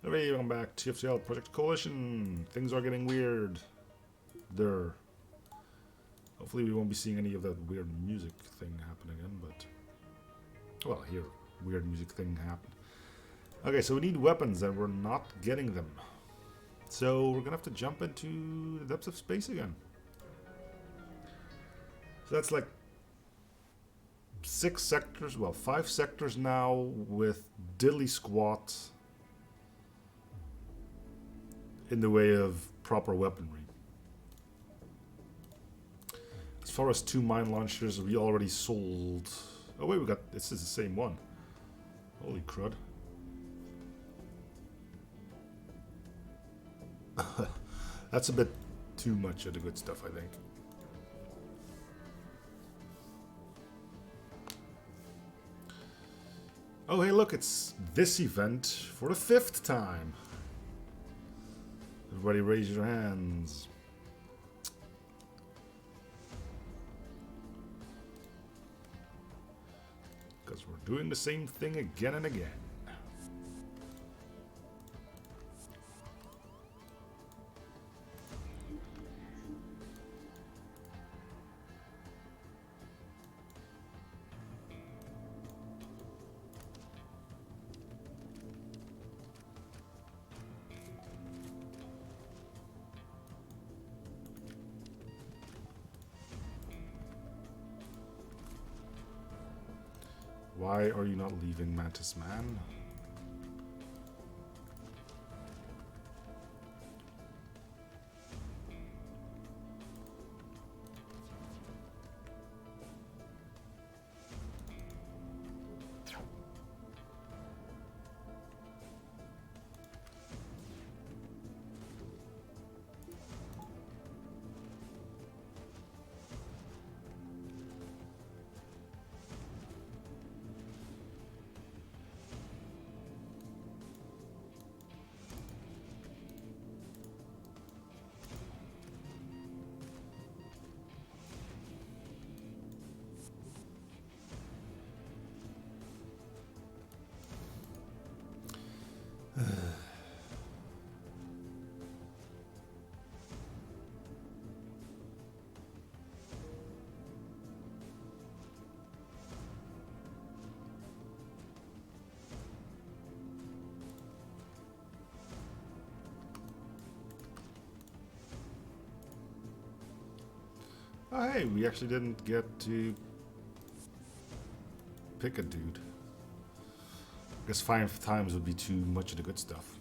Hey, welcome back to FTL Project Coalition. Things are getting weird. There. Hopefully we won't be seeing any of that weird music thing happen again, but... Well, here, weird music thing happened. Okay, so we need weapons and we're not getting them. So we're gonna have to jump into the depths of space again. So that's like 6 sectors, well, 5 sectors now with diddly squat in the way of proper weaponry. As far as 2 mine launchers, we already sold... Oh wait, we got... This is the same one. Holy crud. That's a bit too much of the good stuff, I think. Oh hey look, it's this event for the 5th time. Everybody raise your hands. Because we're doing the same thing again and again. Why are you not leaving, Mantis Man? Oh hey, we actually didn't get to pick a dude. I guess 5 times would be too much of the good stuff.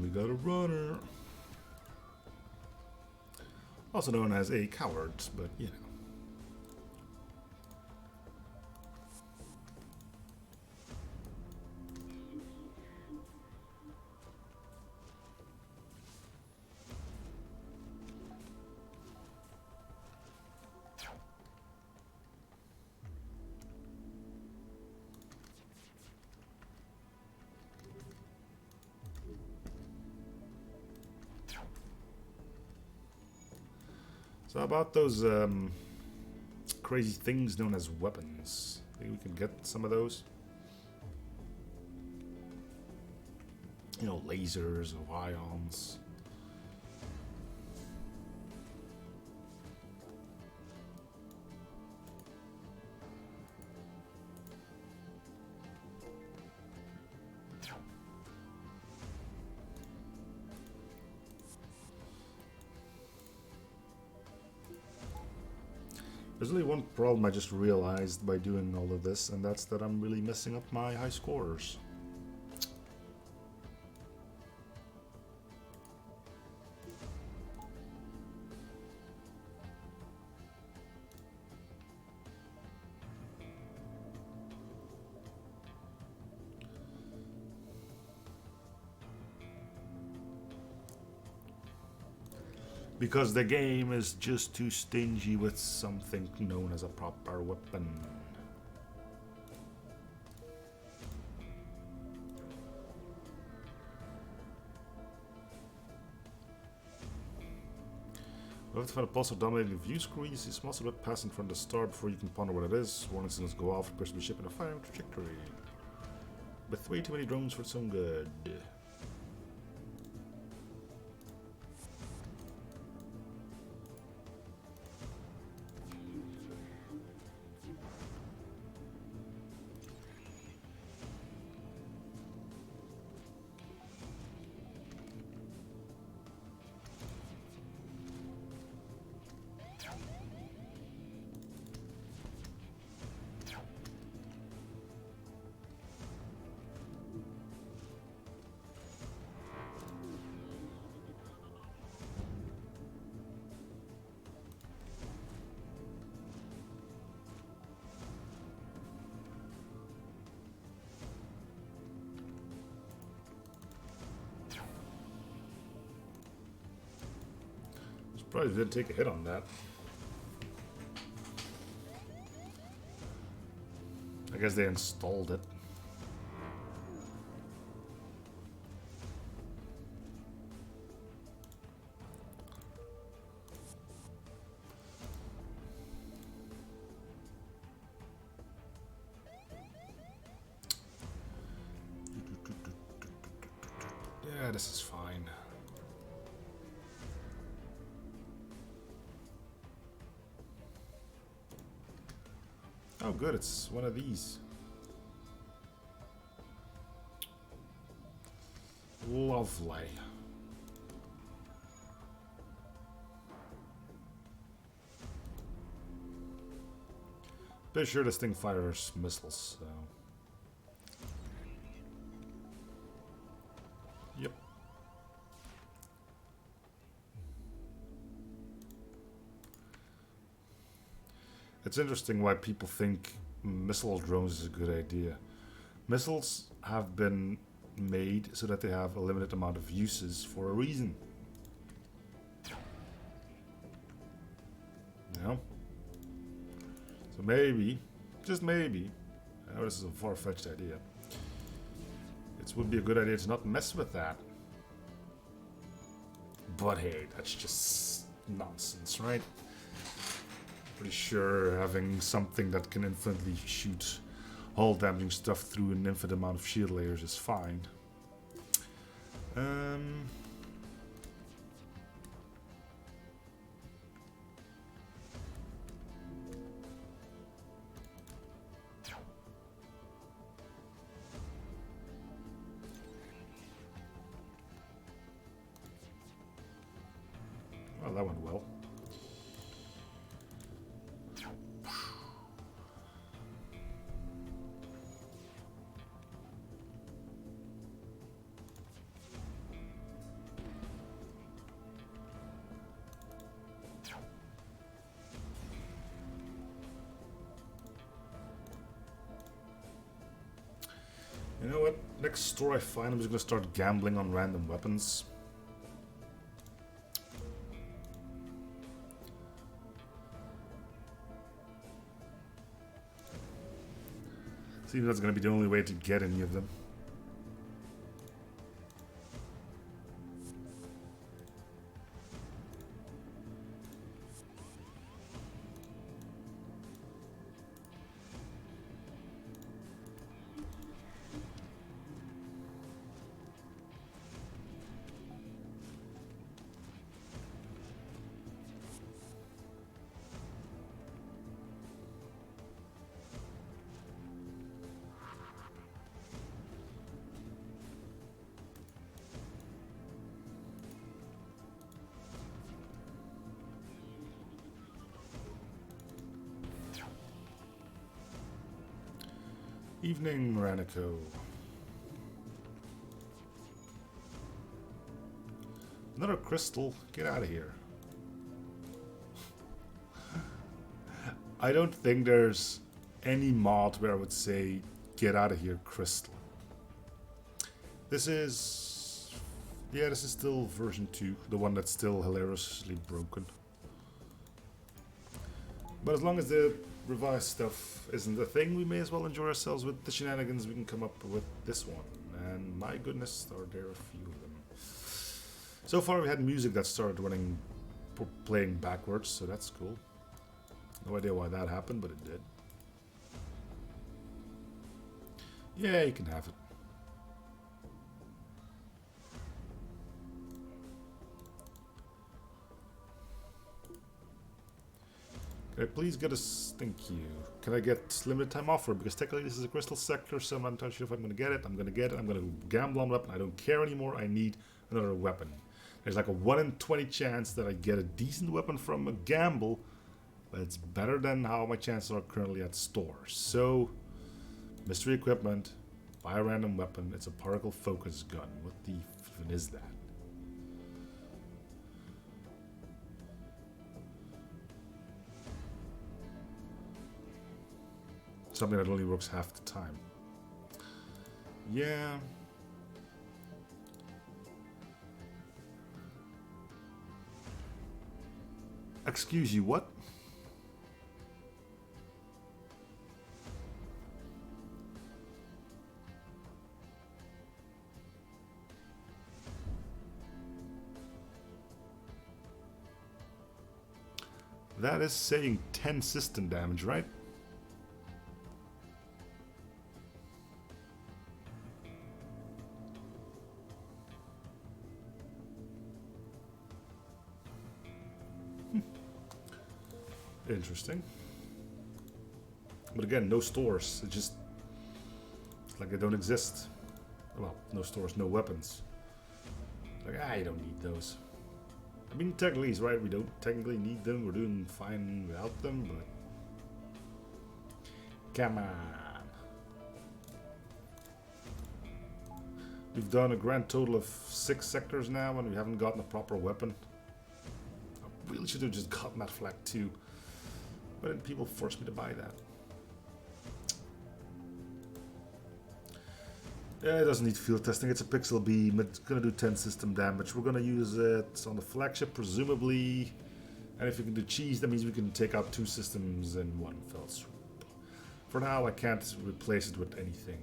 We got a runner. Also known as a coward, but you know. So about those crazy things known as weapons. Think we can get some of those? You know, lasers or ions. There's only one problem I just realized by doing all of this, and that's that I'm really messing up my high scores. Because the game is just too stingy with something known as a proper weapon. We have to find a pulsar dominating the view screen. You see a small silhouette pass in front of the star before you can ponder what it is. Warning signals go off, appears to be ship in a firing trajectory. But way too many drones for its own good. Probably did take a hit on that. I guess they installed it. Yeah, this is fine. Oh good, it's one of these. Lovely. Pretty sure this thing fires missiles, so... Yep. It's interesting why people think missile drones is a good idea. Missiles have been made so that they have a limited amount of uses for a reason. You know? So maybe, just maybe, I know this is a far-fetched idea, it would be a good idea to not mess with that. But hey, that's just nonsense, right? Pretty sure having something that can infinitely shoot hull damaging stuff through an infinite amount of shield layers is fine. Well, that went well. You know what? Next store I find, I'm just gonna start gambling on random weapons. See if that's gonna be the only way to get any of them. Evening, Ranico. Another crystal. Get out of here. I don't think there's any mod where I would say, get out of here, crystal. This is Yeah, this is still version 2, the one that's still hilariously broken. But as long as the revised stuff isn't a thing, we may as well enjoy ourselves with the shenanigans we can come up with this one. And my goodness, are there a few of them. So far we had music that started running, playing backwards, so that's cool. No idea why that happened, but it did. Yeah, you can have it. Can I please get a... Thank you. Can I get limited time offer? Because technically this is a crystal sector, so I'm not entirely sure if I'm going to get it. I'm going to get it. I'm going to gamble on weapon. I don't care anymore. I need another weapon. There's like a 1 in 20 chance that I get a decent weapon from a gamble, but it's better than how my chances are currently at stores. So, mystery equipment, buy a random weapon. It's a particle focus gun. What the even is that? Something that only works half the time. Yeah. Excuse you, what? That is saying 10 system damage, right? Interesting. But again, no stores. It's just like they don't exist. Well, no stores, no weapons. Like, you don't need those. I mean, technically he's right. We don't technically need them. We're doing fine without them, but... Come on. We've done a grand total of 6 sectors now, and we haven't gotten a proper weapon. I really should have just gotten that flag too. But then people forced me to buy that. Yeah, it doesn't need field testing. It's a pixel beam. It's gonna do 10 system damage. We're gonna use it on the flagship, presumably. And if we can do cheese, that means we can take out 2 systems in one fell swoop. For now, I can't replace it with anything.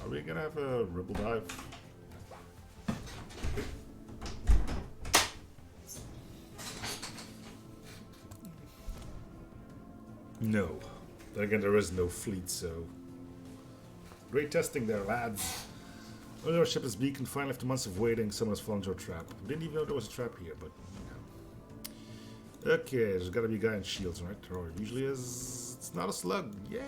Are we gonna have a ribble dive? No. Then again, there is no fleet, so... Great testing there, lads. Only our ship is beacon. Finally, after months of waiting, someone has fallen into a trap. Didn't even know there was a trap here, but... You know. Okay, there's gotta be a guy in shields, right? Or it usually is... It's not a slug. Yay!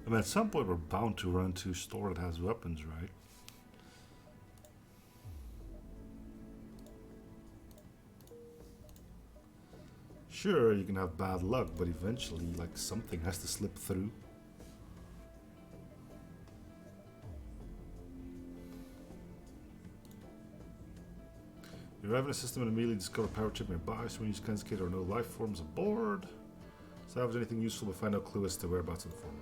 I mean, at some point we're bound to run to a store that has weapons, right? Sure, you can have bad luck, but eventually, like, something has to slip through. You arrive in a system and immediately discover a power chip nearby, so when you scan there are no life forms aboard. Salvage anything useful but find no clue as to whereabouts of the former.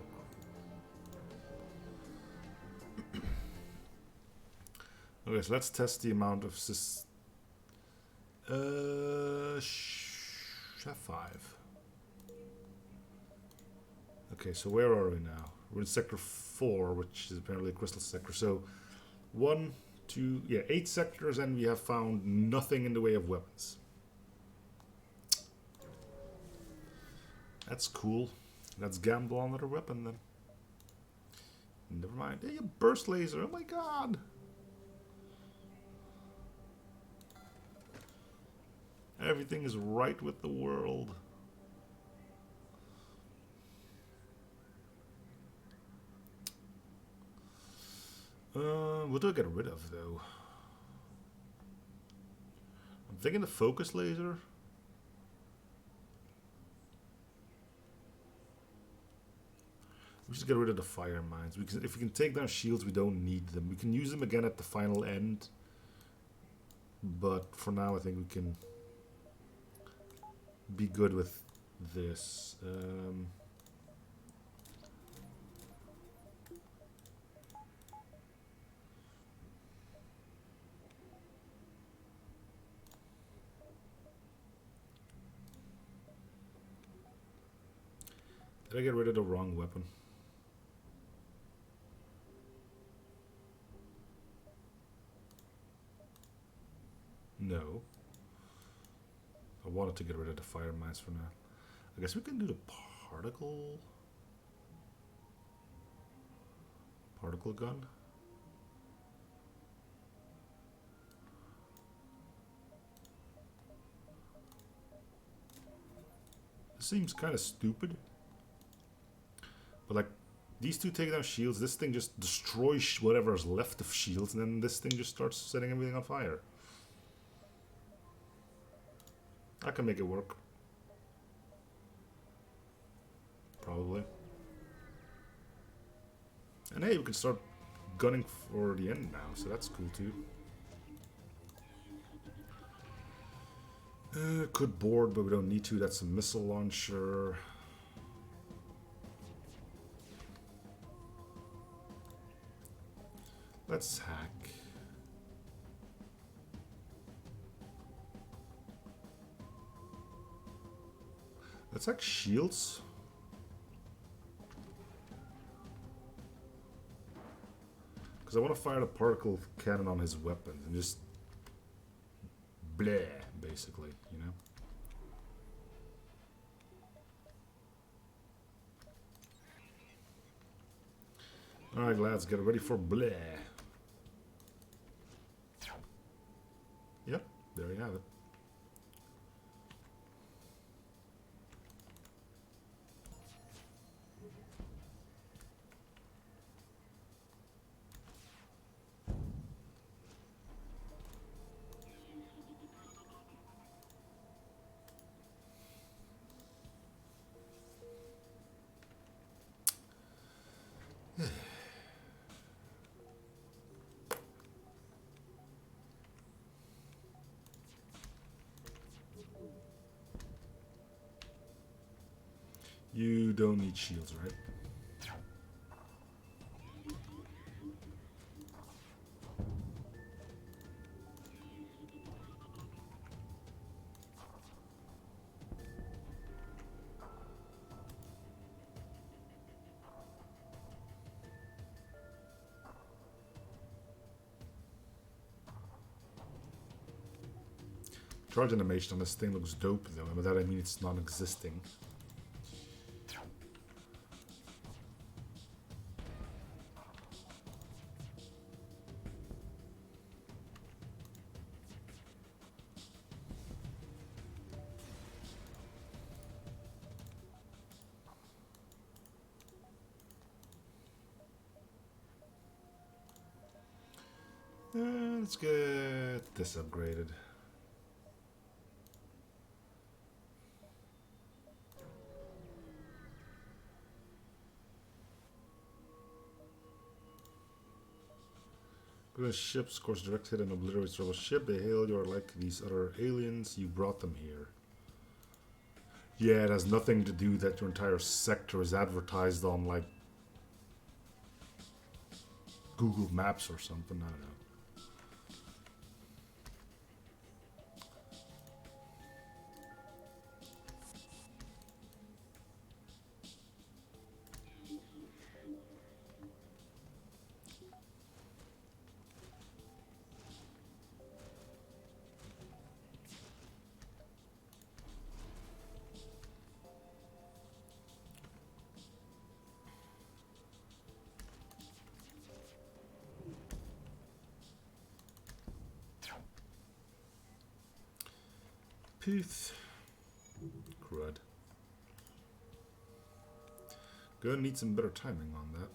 Okay, so let's test the amount of Chef 5. Okay, so where are we now? We're in sector 4, which is apparently a crystal sector. So 1, 2, 8 sectors, and we have found nothing in the way of weapons. That's cool. Let's gamble on another weapon then. Never mind. Hey, a burst laser. Oh my god. Everything is right with the world. What do I get rid of though? I'm thinking the focus laser. We should get rid of the fire mines. If we can take down shields, we don't need them. We can use them again at the final end. But for now, I think we can be good with this. Did I get rid of the wrong weapon? No. I wanted to get rid of the fire mines for now. I guess we can do the particle gun. This seems kind of stupid. But like, these two take down shields, this thing just destroys whatever is left of shields, and then this thing just starts setting everything on fire. I can make it work. Probably. And hey, we can start gunning for the end now, so that's cool too. Could board, but we don't need to. That's a missile launcher. Let's hack. Let's hack shields. Because I want to fire the particle cannon on his weapon and just bleh, basically, you know? Alright, lads, get ready for bleh. Yep, there you have it. You don't need shields, right? Charge animation on this thing looks dope though, and by that I mean it's non-existing. Let's get this upgraded. When a ship scores direct hit and obliterates rebel ship, they hail you are like these other aliens, you brought them here. Yeah, it has nothing to do that your entire sector is advertised on like Google Maps or something, I don't know. Poof. Crud. Gonna need some better timing on that.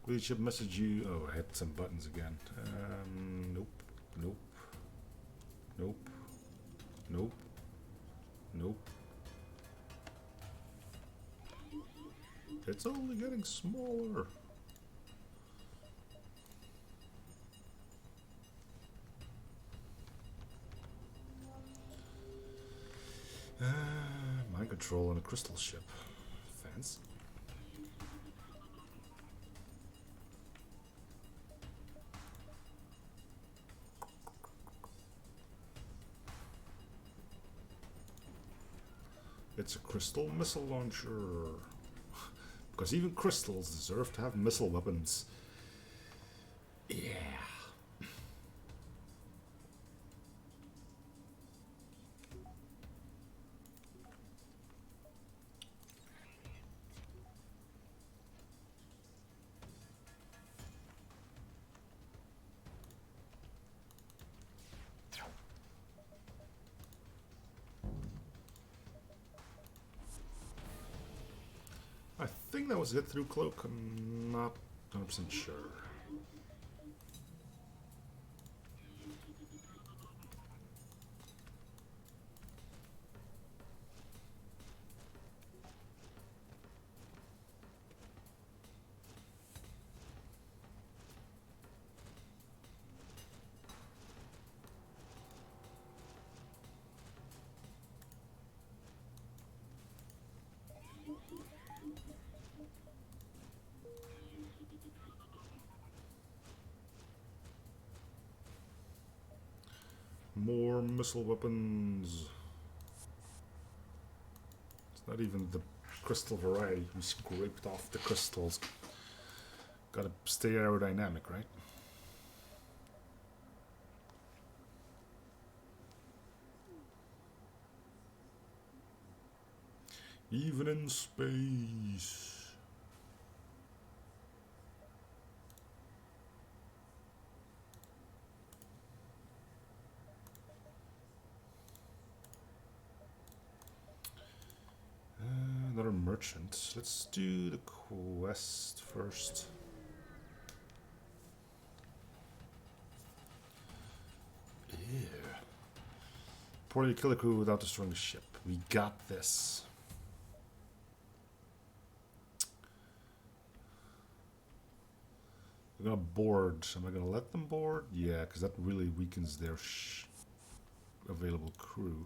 We should message you. Oh, I hit some buttons again. Nope. Nope. Nope. Nope. Nope. It's only getting smaller. Mind control on a crystal ship. Fancy. It's a crystal missile launcher. Because even crystals deserve to have missile weapons. Yeah. I think that was hit through cloak. I'm not 100% sure. More missile weapons. It's not even the crystal variety. We scraped off the crystals. Gotta stay aerodynamic, right? Even in space. Another merchant. Let's do the quest first. Yeah. Poorly kill the crew without destroying the ship. We got this. We're gonna board. Am I gonna let them board? Yeah, because that really weakens their available crew.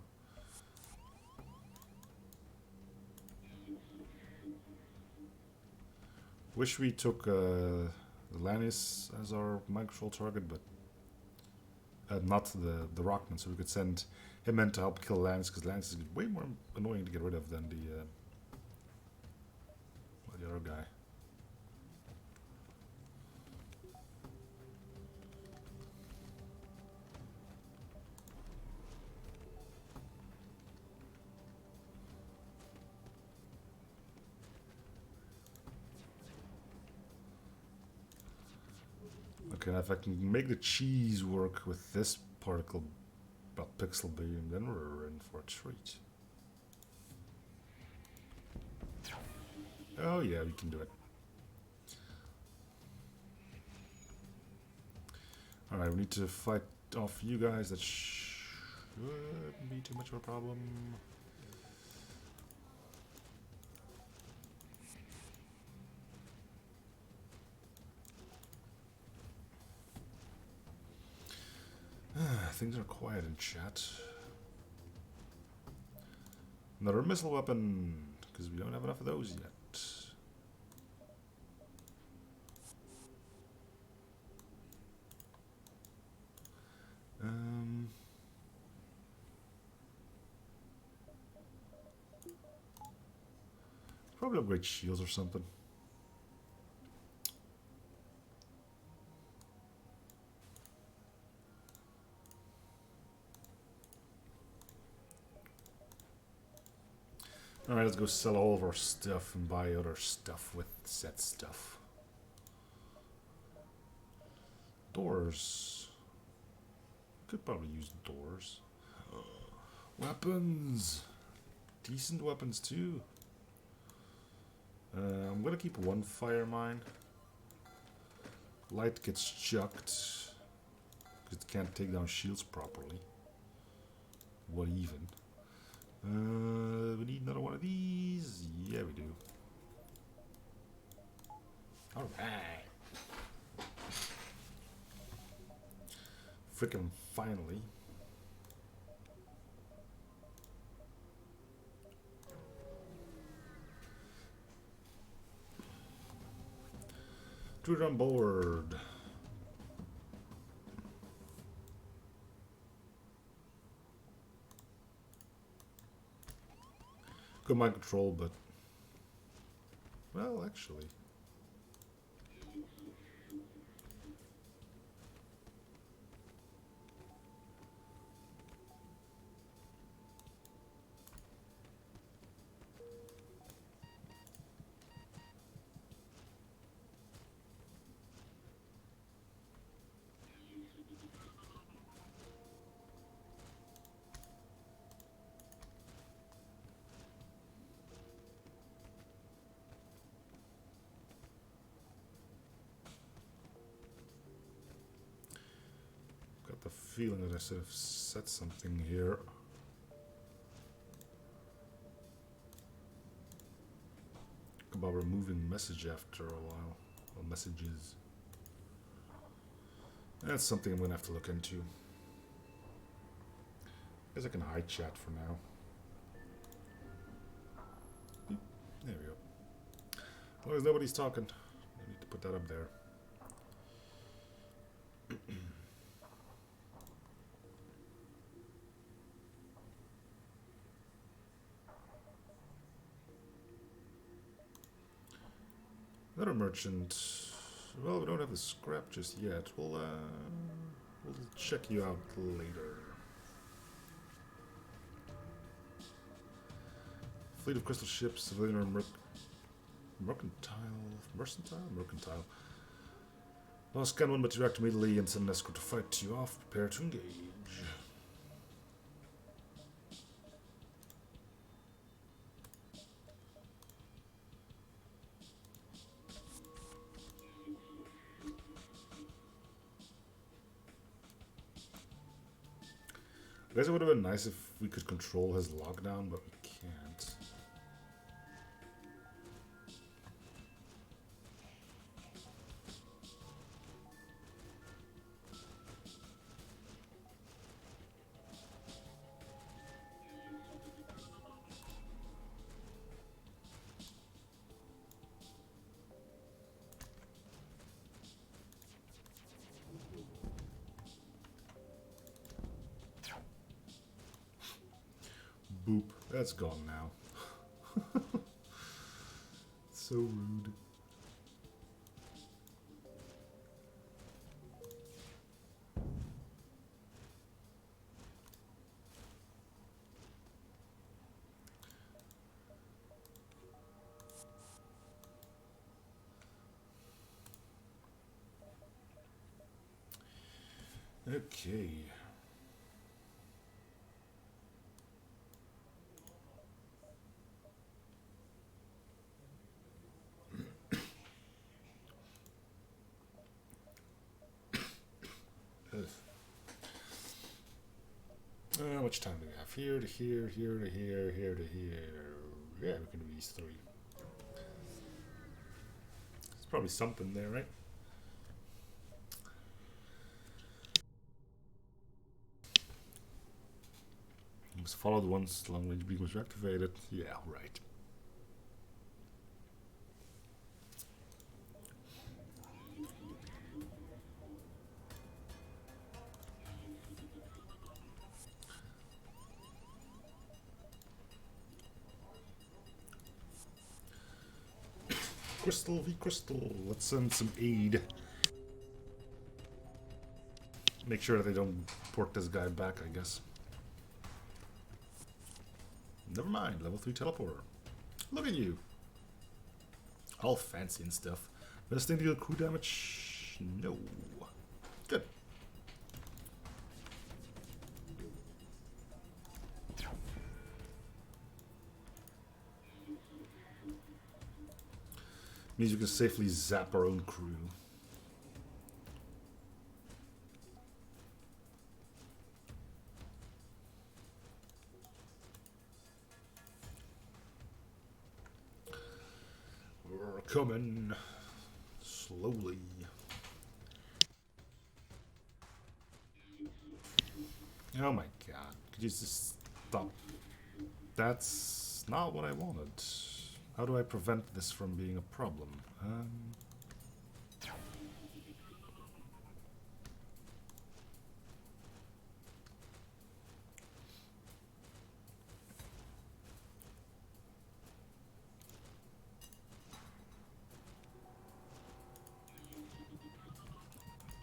Wish we took the Lannis as our mind control target, but not the Rockman, so we could send him in to help kill Lannis, because Lannis is way more annoying to get rid of than the other guy. Okay, now if I can make the cheese work with this particle pixel beam, then we're in for a treat. Oh yeah, we can do it. Alright, we need to fight off you guys. That shouldn't be too much of a problem. Things are quiet in chat. Another missile weapon, because we don't have enough of those yet. Probably upgrade shields or something. Alright, let's go sell all of our stuff and buy other stuff with set stuff. Doors. Could probably use doors. Weapons! Decent weapons too. I'm gonna keep one fire mine. Light gets chucked. Because it can't take down shields properly. What even? We need another one of these. Yeah, we do. Alright. Frickin' finally. Druid on board. Good mind control, but well, actually, got the feeling that I should have said something here. About removing message after a while. Or messages. That's something I'm gonna have to look into. Guess I can hide chat for now. There we go. As long as nobody's talking, I need to put that up there. Another merchant. Well, we don't have the scrap just yet. We'll check you out later. Fleet of crystal ships, civilian or mercantile. I'll scan one, but you act immediately and send an escort to fight you off. Prepare to engage. I guess it would have been nice if we could control his lockdown, but we can't. Boop. That's gone now. So rude. Okay. How much time do we have? Here to here, here to here, here to here. Yeah, we can do these three. There's probably something there, right? You must follow the ones long range beacon was activated. Yeah, right. Crystal v Crystal. Let's send some aid. Make sure they don't port this guy back, I guess. Never mind, level 3 teleporter. Look at you. All fancy and stuff. Best thing to deal crew damage? No. Good. Means we can safely zap our own crew. We're coming slowly. Oh my god. Could you just stop? That's not what I wanted. How do I prevent this from being a problem?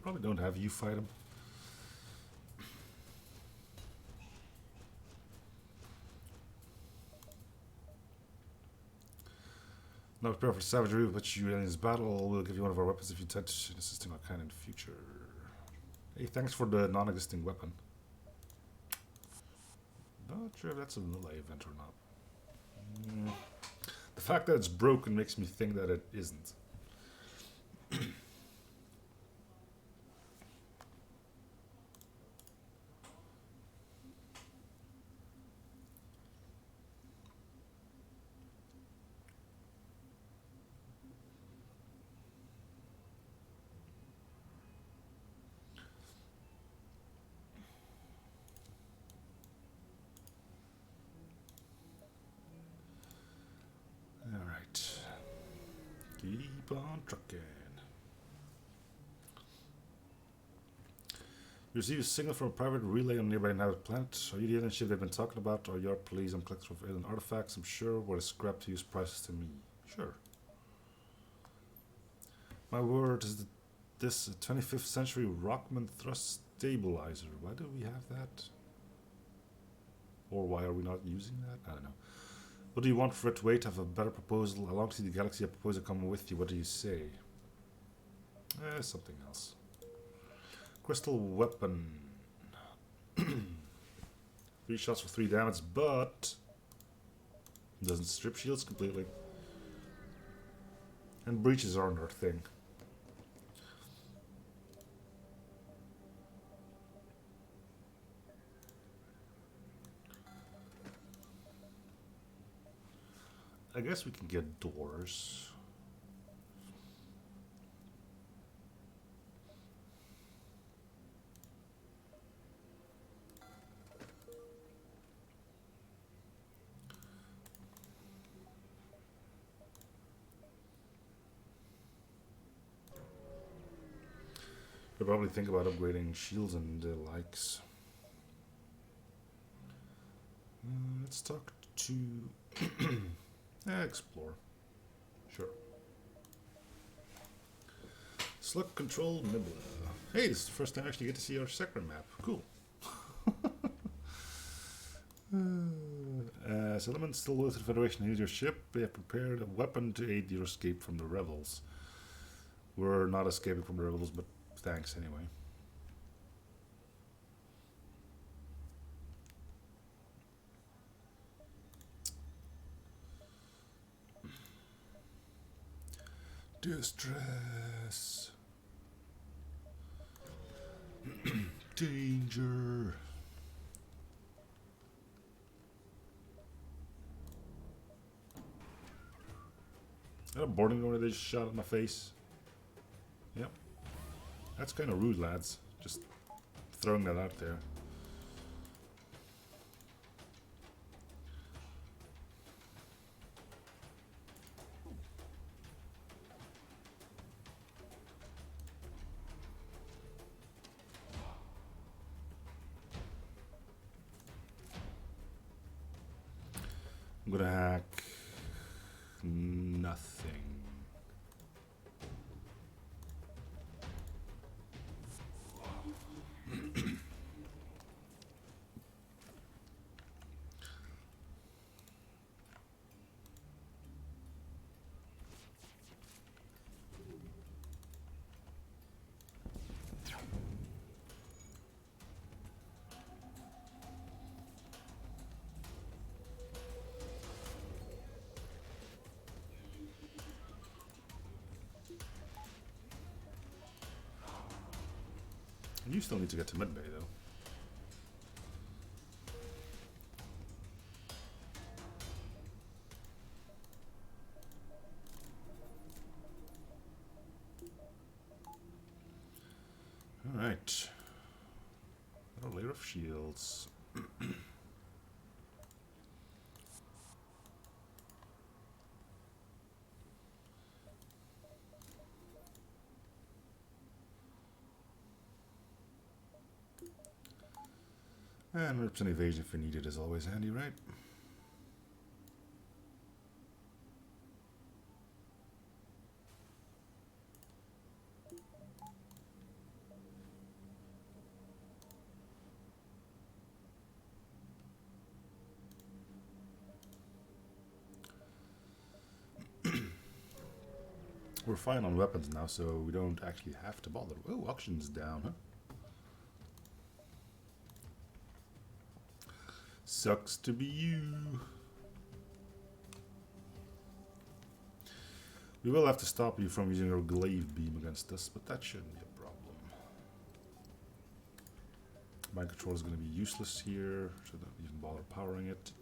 Probably don't have you fight him. Not prepared for savagery, but you in his battle. We'll give you one of our weapons if you intend to assisting our kind in the future. Hey, thanks for the non-existing weapon. Not sure if that's a melee event or not. The fact that it's broken makes me think that it isn't. Keep on trucking. You receive a signal from a private relay on a nearby inhabited planet. Are you the alien ship they've been talking about? Or your police and collectors of alien artifacts? I'm sure what is scrap to use prices to me. Sure. My word, is this a 25th century Rockman thrust stabilizer? Why do we have that? Or why are we not using that? I don't know. What do you want for it to wait? Have a better proposal? I long to see the galaxy. I propose I come with you. What do you say? Something else. Crystal weapon. 3 shots for 3 damage, but doesn't strip shields completely. And breaches aren't our thing. I guess we can get doors. We'll probably think about upgrading shields and the likes. Let's talk to... explore. Sure. Slug Control Nibbler. Hey, this is the first time I actually get to see our sector map. Cool. Settlement still with the Federation. Use your ship. They have prepared a weapon to aid your escape from the rebels. We're not escaping from the rebels, but thanks anyway. Distress. Danger. Is that a boarding door they just shot at my face? Yep. That's kind of rude, lads. Just throwing that out there. I'm gonna hack nothing. You still need to get to mid bay though. Alright. Another layer of shields. And rips an evasion if needed is always handy, right? We're fine on weapons now, so we don't actually have to bother. Oh, auction's down, huh? Sucks to be you. We will have to stop you from using your glaive beam against us, but that shouldn't be a problem. Mind control is going to be useless here. Shouldn't even bother powering it.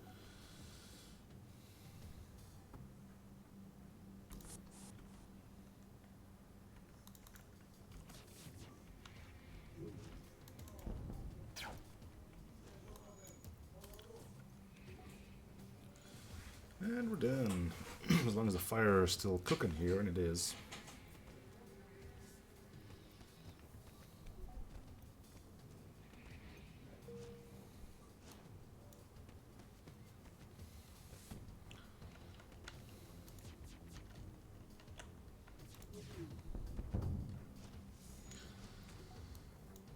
And we're done. As long as the fire is still cooking here, and it is.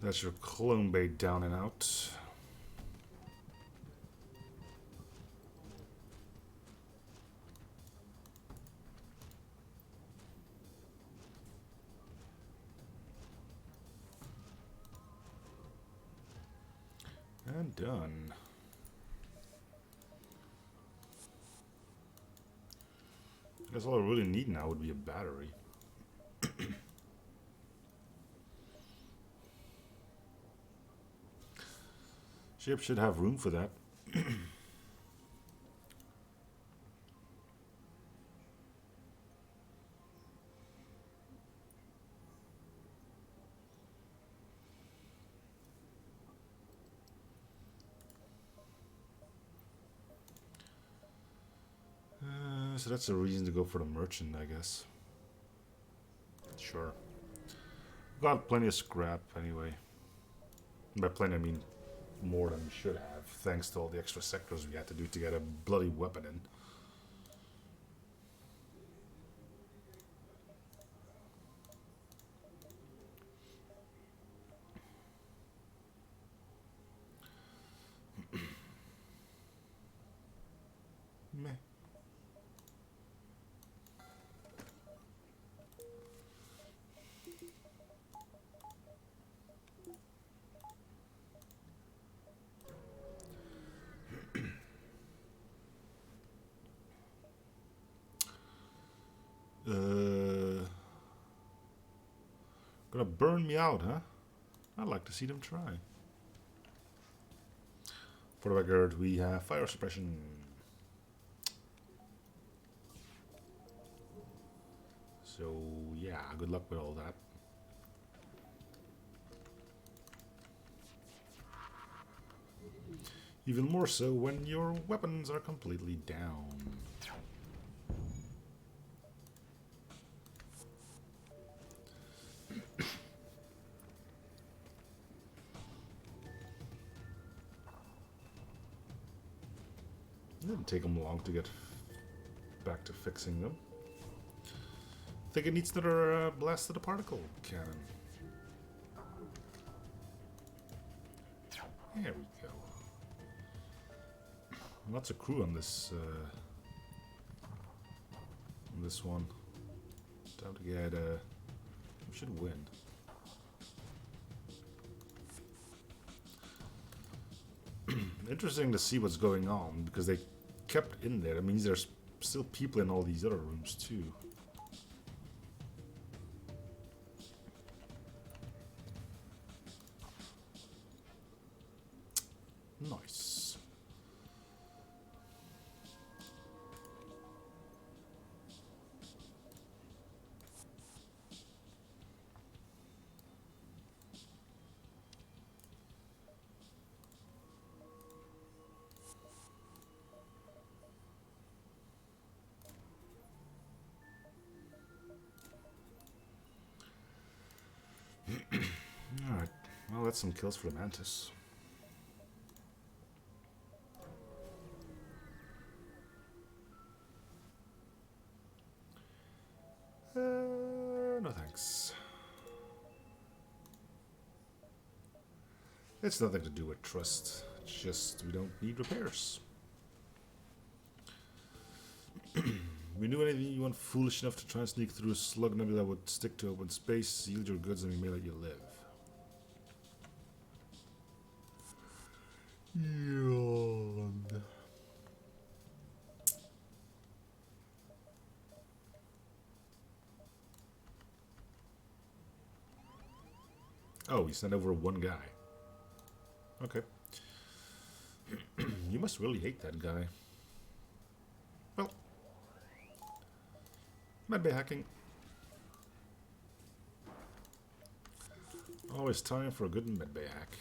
That's your clone bait down and out. And done. I guess all I really need now would be a battery. Ship should have room for that. So that's a reason to go for the merchant, I guess. Sure. Got plenty of scrap anyway. By plenty, I mean more than we should have, thanks to all the extra sectors we had to do to get a bloody weapon in. Meh. Gonna burn me out, huh? I'd like to see them try. For the record, we have fire suppression. So, yeah, good luck with all that. Even more so when your weapons are completely down. It didn't take them long to get back to fixing them. I think it needs another blast of the particle cannon. There we go. Lots of crew on this one. Time to get we should win. Interesting to see what's going on because they kept in there. That means there's still people in all these other rooms too. Nice. Alright, well, that's some kills for the Mantis. No thanks. It's nothing to do with trust. It's just we don't need repairs. We knew anything you weren't foolish enough to try and sneak through a slug nebula that would stick to open space, yield your goods, and we may let you live. Yawn. Oh, he sent over one guy. Okay. You must really hate that guy. Well, medbay hacking. Always time for a good medbay hack.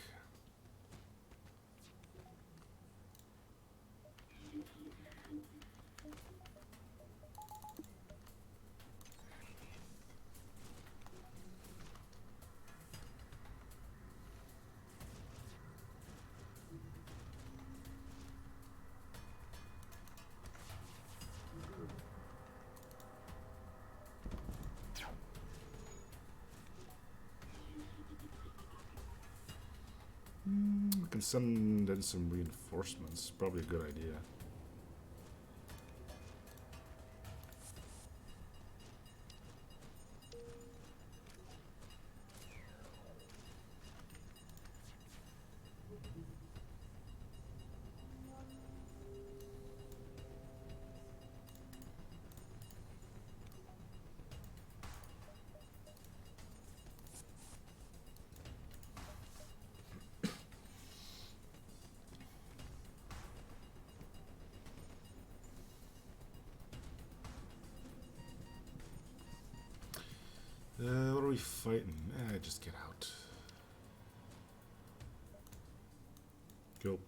We can send in some reinforcements. Probably a good idea. What are we fighting? Just get out. Go.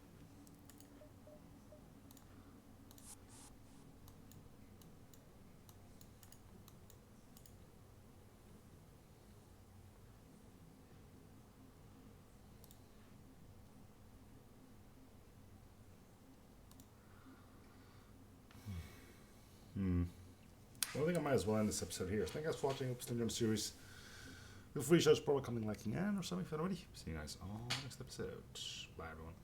Well, I think I might as well end this episode here. Thank you guys for watching. Hope you're enjoying the series. Feel free to show us probably coming, liking, and or something if you're not already. See you guys on the next episode. Bye, everyone.